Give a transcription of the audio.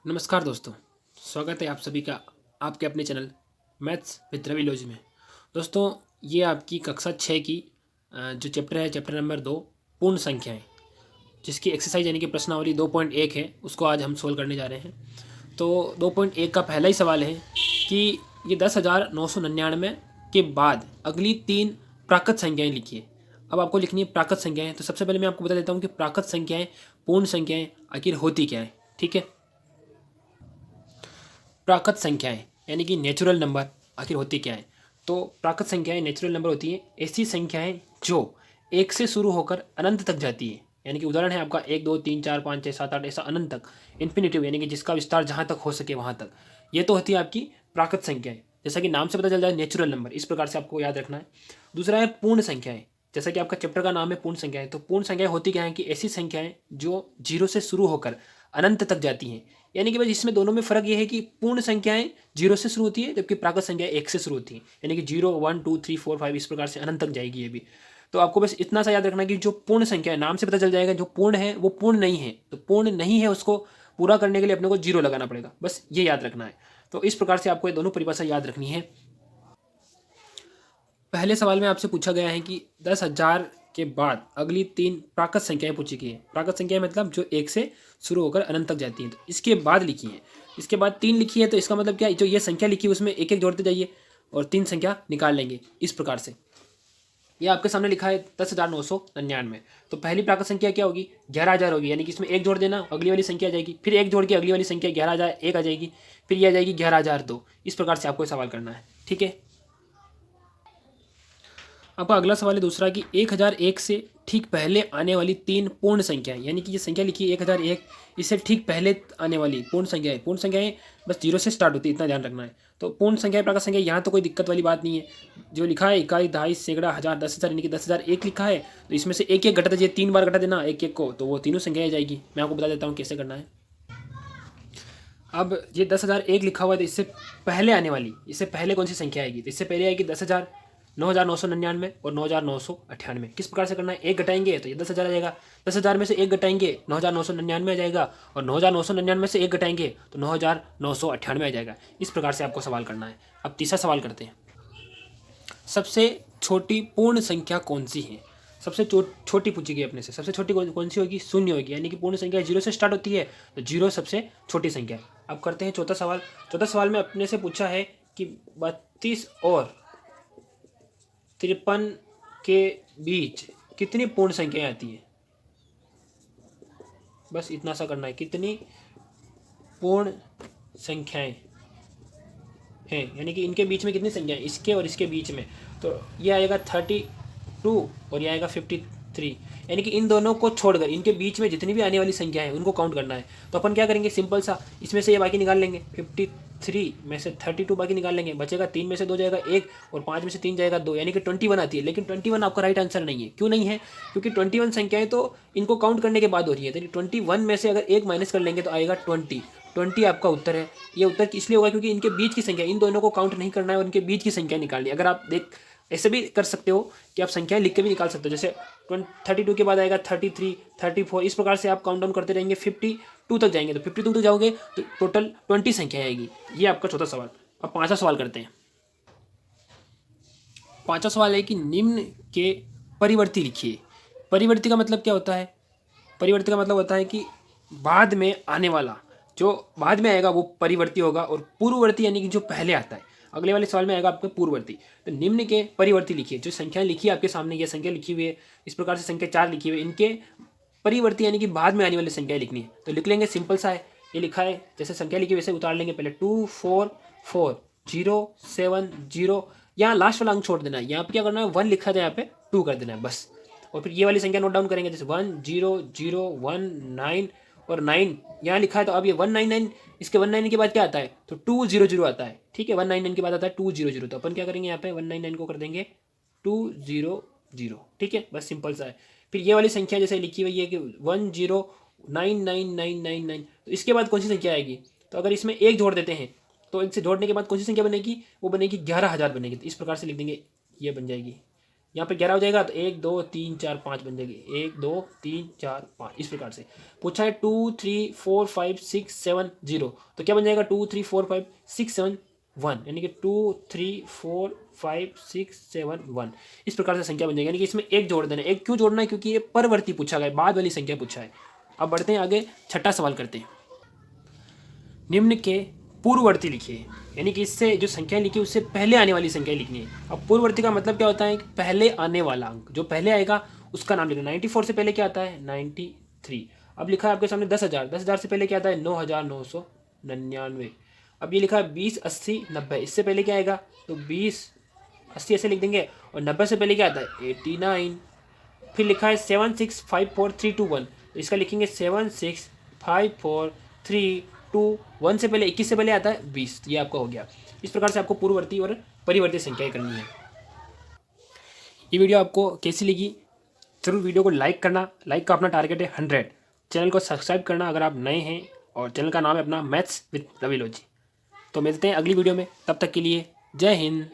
नमस्कार दोस्तों, स्वागत है आप सभी का आपके अपने चैनल मैथ्स विद रवि लॉज में। दोस्तों, ये आपकी कक्षा 6 की जो चैप्टर है, चैप्टर नंबर 2 पूर्ण संख्याएं, जिसकी एक्सरसाइज यानी कि प्रश्नावली 2.1 है, उसको आज हम सोल्व करने जा रहे हैं। तो 2.1 का पहला ही सवाल है कि ये 10,999 के बाद अगली 3 प्राकृत संख्याएं लिखिए। अब आपको लिखनी है प्राकृत संख्याएं। तो सबसे पहले मैं आपको बता देता हूँ कि प्राकृत संख्याएं, पूर्ण संख्याएं आखिर होती क्या है। ठीक है, प्राकृत संख्याएं यानी कि नेचुरल नंबर आखिर होती क्या है। तो प्राकृत संख्याएं नेचुरल नंबर होती हैं ऐसी संख्याएं जो एक से शुरू होकर अनंत तक जाती है। यानी कि उदाहरण है आपका 1 2 3 4 5 6 7 8 ऐसा अनंत तक, इन्फिनिटिव यानी कि जिसका विस्तार जहाँ तक हो सके वहाँ तक। ये तो होती है आपकी प्राकृत संख्याएं, जैसा कि नाम से पता चल जाए नेचुरल नंबर, इस प्रकार से आपको याद रखना है। दूसरा है पूर्ण संख्याएं, जैसा कि आपका चैप्टर का नाम है पूर्ण संख्याएं। तो पूर्ण संख्याएं होती क्या है कि ऐसी संख्याएं जो जीरो से शुरू होकर अनंत तक जाती हैं। यानी कि भाई इसमें दोनों में फर्क ये है कि पूर्ण संख्याएं जीरो से शुरू होती है जबकि प्राकृत संख्याएं एक से शुरू होती है। यानी कि 0 1 2 3 4 5 इस प्रकार से अनंत तक जाएगी ये भी। तो आपको बस इतना सा याद रखना कि जो पूर्ण संख्या है, नाम से पता चल जाएगा जो पूर्ण है वो पूर्ण नहीं है। तो पूर्ण नहीं है उसको पूरा करने के लिए अपने को 0 लगाना पड़ेगा, बस ये याद रखना है। तो इस प्रकार से आपको ये दोनों परिभाषा याद रखनी है। पहले सवाल में आपसे पूछा गया है कि 10,000 के बाद अगली 3 प्राकृत संख्याएं पूछी गई है। प्राकृत संख्याएं मतलब जो एक से शुरू होकर अनंत तक जाती हैं। तो इसके बाद लिखी है, इसके बाद 3 लिखी है। तो इसका मतलब क्या है, जो ये संख्या लिखी है उसमें एक एक जोड़ते जाइए और 3 संख्या निकाल लेंगे इस प्रकार से। ये आपके सामने लिखा है 10,999। तो पहली प्राकृत संख्या क्या होगी, 11,000 होगी। यानी कि इसमें एक जोड़ देना, अगली वाली संख्या आ जाएगी, फिर एक जोड़ के अगली वाली संख्या 11,001 आ जाएगी, फिर ये आ जाएगी 11,002। इस प्रकार से आपको सवाल करना है। ठीक है, आपका अगला सवाल है दूसरा कि 1001 से ठीक पहले आने वाली 3 पूर्ण संख्याएं, यानी कि ये संख्या लिखी है 1001, इससे ठीक पहले आने वाली पूर्ण संख्याएं। पूर्ण संख्याएं बस 0 से स्टार्ट होती है, इतना ध्यान रखना है। तो पूर्ण संख्या प्राकृत संख्या यहाँ तो कोई दिक्कत वाली बात नहीं है। जो लिखा है इकाई, दहाई, सैकड़ा, हज़ार, 10,000 यानी कि 10,001 लिखा है। तो इसमें से एक एक घटा दीजिए, 3 बार घटा देना एक एक को, तो वो तीनों संख्याएं आ जाएगी। मैं आपको बता देता हूँ कैसे करना है। अब ये 10,001 लिखा हुआ है, तो इससे पहले आने वाली, इससे पहले कौन सी संख्या आएगी। तो इससे पहले आएगी 10,000, 9,999 और 9,998। किस प्रकार से करना है, एक घटाएंगे तो ये 10,000 आ जाएगा, 10,000 में से एक घटाएंगे 9,999 आ जाएगा, और 9,999 में से एक घटाएंगे तो 9,998 आ जाएगा। इस प्रकार से आपको सवाल करना है। अब तीसरा सवाल करते हैं। सबसे छोटी पूर्ण संख्या कौन सी है। सबसे छोटी पूछी गई अपने से। सबसे छोटी कौन सी होगी, शून्य होगी। यानी कि पूर्ण संख्या 0 से स्टार्ट होती है, तो 0 सबसे छोटी संख्या है। अब करते हैं चौथा सवाल। चौथा सवाल में अपने से पूछा है कि 32 और 53 के बीच कितनी पूर्ण संख्याएं आती है। बस इतना सा करना है, कितनी पूर्ण संख्याएं हैं, यानी कि इनके बीच में कितनी संख्याएं, इसके और इसके बीच में। तो ये आएगा 32 और ये आएगा 53। यानी कि इन दोनों को छोड़कर इनके बीच में जितनी भी आने वाली संख्या है उनको काउंट करना है। तो अपन क्या करेंगे, सिंपल सा, इसमें से ये बाकी निकाल लेंगे, 53 में से 32 बाकी निकाल लेंगे, बचेगा 3 में से 2 जाएगा 1 और 5 में से 3 जाएगा 2, यानी कि 21 आती है। लेकिन 21 आपका राइट आंसर नहीं है। क्यों नहीं है, क्योंकि 21 संख्याएं तो इनको काउंट करने के बाद हो रही है। तो 21 में से अगर एक माइनस कर लेंगे तो आएगा 20 आपका उत्तर है। ये उत्तर इसलिए होगा क्योंकि इनके बीच की संख्या, इन दोनों को काउंट नहीं करना है और इनके बीच की संख्या निकालनी है। अगर आप ऐसे भी कर सकते हो कि आप संख्याएं लिख के भी निकाल सकते हो। जैसे 32 के बाद आएगा 33, 34, इस प्रकार से आप काउंट डाउन करते रहेंगे, 52 तक जाएंगे। तो 52 तक जाओगे तो टोटल 20 संख्या आएगी। ये आपका चौथा सवाल। अब पांचवा सवाल करते हैं। पांचवा सवाल है कि निम्न के परिवर्ती लिखिए। परिवर्ती का मतलब क्या होता है, परिवर्ती का मतलब होता है कि बाद में आने वाला, जो बाद में आएगा वो परिवर्ती होगा, और पूर्ववर्ती यानी कि जो पहले आता है। अगले वाले सवाल में आएगा आपका पूर्ववर्ती। तो निम्न के परिवर्ती लिखिए। जो संख्या लिखी है आपके सामने, ये संख्या लिखी हुई है, इस प्रकार से संख्या 4 लिखी हुई है, इनके परिवर्ती यानी कि बाद में आने वाली संख्या लिखनी है। तो लिख लेंगे, सिंपल सा है। ये लिखा है, जैसे संख्या लिखी वैसे उतार लेंगे। पहले 2 4 4 0 7 0, यहाँ लास्ट वाला अंक छोड़ देना है। यहाँ पे क्या करना है, 1 लिखा था, यहाँ पे 2 कर देना है बस। और फिर ये वाली संख्या नोट डाउन करेंगे, जैसे 1 0 0 1 9 और 9 यहाँ लिखा है। तो अब ये 199, इसके 199 के बाद क्या आता है, तो 200 आता है। ठीक है, 199 के बाद आता है 200। तो अपन क्या करेंगे, यहाँ पे 199 को कर देंगे 200। ठीक है, बस सिंपल सा है। फिर ये वाली संख्या जैसे लिखी हुई है कि 1099999, तो इसके बाद कौन सी संख्या आएगी। तो अगर इसमें एक जोड़ देते हैं तो इनसे जोड़ने के बाद कौन सी संख्या बनेगी, वो बनेगी 11,000 बनेगी। तो इस प्रकार से लिख देंगे, ये बन जाएगी यहाँ पे 11 हो जाएगा तो 1 2 3 4 5 बन जाएगी, 1 2 3 4 5 इस प्रकार से। पूछा है 2 3 4 5 6 7 0, तो क्या बन जाएगा 2 3 4 5 6 7 1, यानी कि 2 3 4 5 6 7 1 इस प्रकार से संख्या बन जाएगी। यानी कि इसमें एक जोड़ देना है। एक क्यों जोड़ना है? क्योंकि ये परवर्ती पूछा गया, बाद वाली संख्या पूछा है। अब बढ़ते हैं आगे, छठा सवाल करते हैं। निम्न के पूर्ववर्ती लिखिए, यानी कि इससे जो संख्या लिखी है उससे पहले आने वाली संख्या लिखनी है। अब पूर्ववर्ती का मतलब क्या होता है? पहले आने वाला अंक, जो पहले आएगा उसका नाम लिखना। 94 से पहले क्या आता है? 93। अब लिखा है आपके सामने 10,000, 10,000 से पहले क्या आता है? 9,999। अब ये लिखा है 20 80 90, इससे पहले क्या आएगा? तो 20 80 ऐसे लिख देंगे, और 90 से पहले क्या आता है? 89। फिर लिखा है 7654 321, तो इसका लिखेंगे 7654 321 से पहले 21 से पहले आता है 20, ये आपका हो गया। इस प्रकार से आपको पूर्ववर्ती और परिवर्ती संख्याएं करनी है। ये वीडियो आपको कैसी लगी? जरूर वीडियो को लाइक करना, लाइक का अपना टारगेट है 100। चैनल को सब्सक्राइब करना अगर आप नए हैं, और चैनल का नाम है अपना मैथ्स विद रविलोजी। तो मिलते हैं अगली वीडियो में, तब तक के लिए जय हिंद।